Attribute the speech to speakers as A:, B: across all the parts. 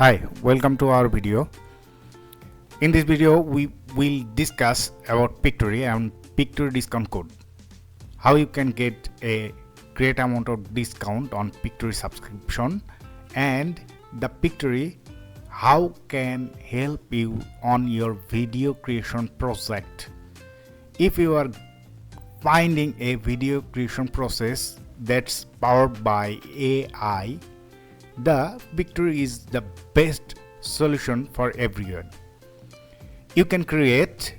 A: Hi, welcome to our video. In this video we will discuss about Pictory and Pictory discount code. How you can get a great amount of discount on Pictory subscription, and the Pictory how can help you on your video creation project. If you are finding a video creation process that's powered by AI, the Pictory is the best solution for everyone. You can create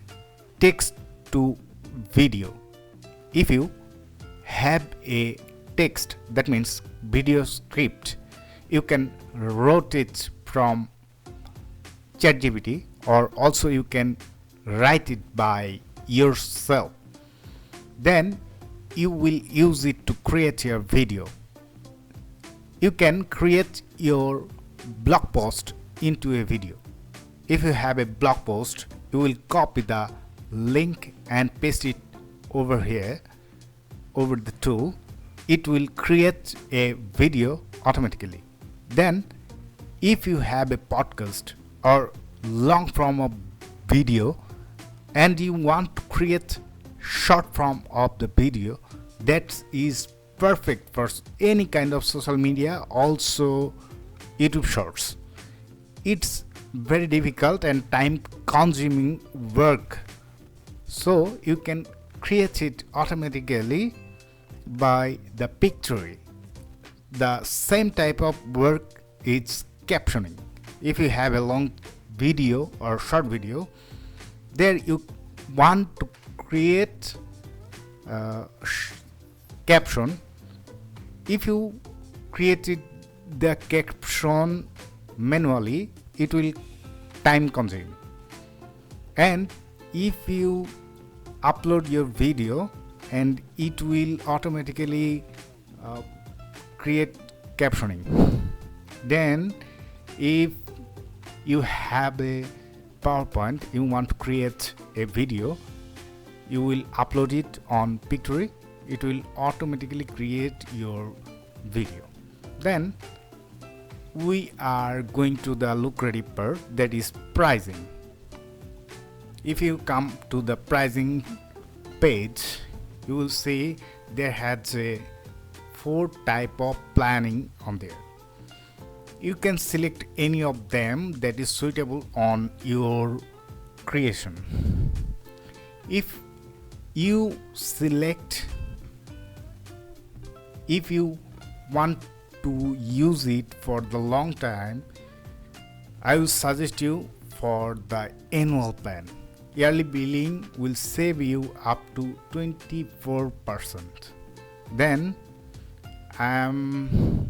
A: text to video. If you have a text, that means video script, you can write it from ChatGPT, or also you can write it by yourself. Then you will use it to create your video. You can create your blog post into a video. If you have a blog post, you will copy the link and paste it over here, over the tool. It will create a video automatically. Then if you have a podcast or long form of video and you want to create short form of the video, that is perfect for any kind of social media, also YouTube shorts. It's very difficult and time consuming work, so you can create it automatically by the Pictory. The same type of work is captioning. If you have a long video or short video, there you want to create caption. If you created the caption manually, it will time consuming. And if you upload your video, and it will automatically create captioning. Then if you have a PowerPoint, you want to create a video, you will upload it on Pictory. It will automatically create your video. Then we are going to the lucrative part, that is pricing. If you come to the pricing page, you will see there has a 4 type of planning on there. You can select any of them that is suitable on your creation. If you want to use it for the long time, I will suggest you for the annual plan. Yearly billing will save you up to 24%. Then I am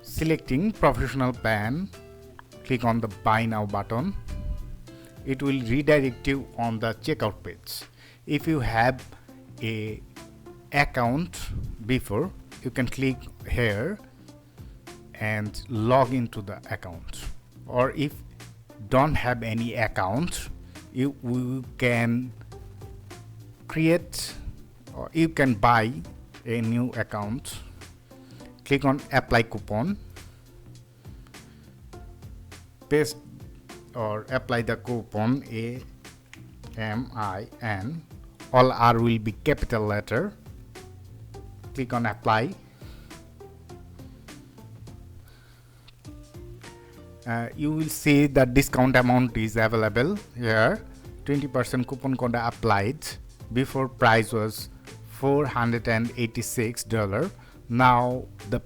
A: selecting professional plan. Click on the buy now button. It will redirect you on the checkout page. If you have a account before, you can click here and log into the account. Or if don't have any account, you can create, or you can buy a new account. Click on apply coupon, paste or apply the coupon AMIN. All R will be capital letter. Click on apply. You will see the discount amount is available here. 20% coupon code applied. Before price was $486. Now the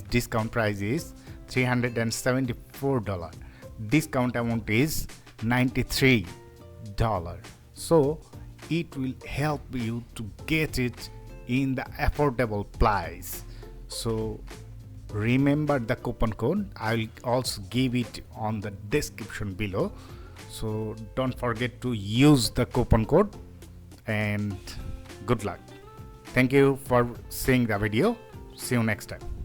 A: discount price is $374. Discount amount is $93. So it will help you to get it in the affordable price. So remember the coupon code. I will also give it on the description below, so don't forget to use the coupon code, and good luck. Thank you for seeing the video. See you next time.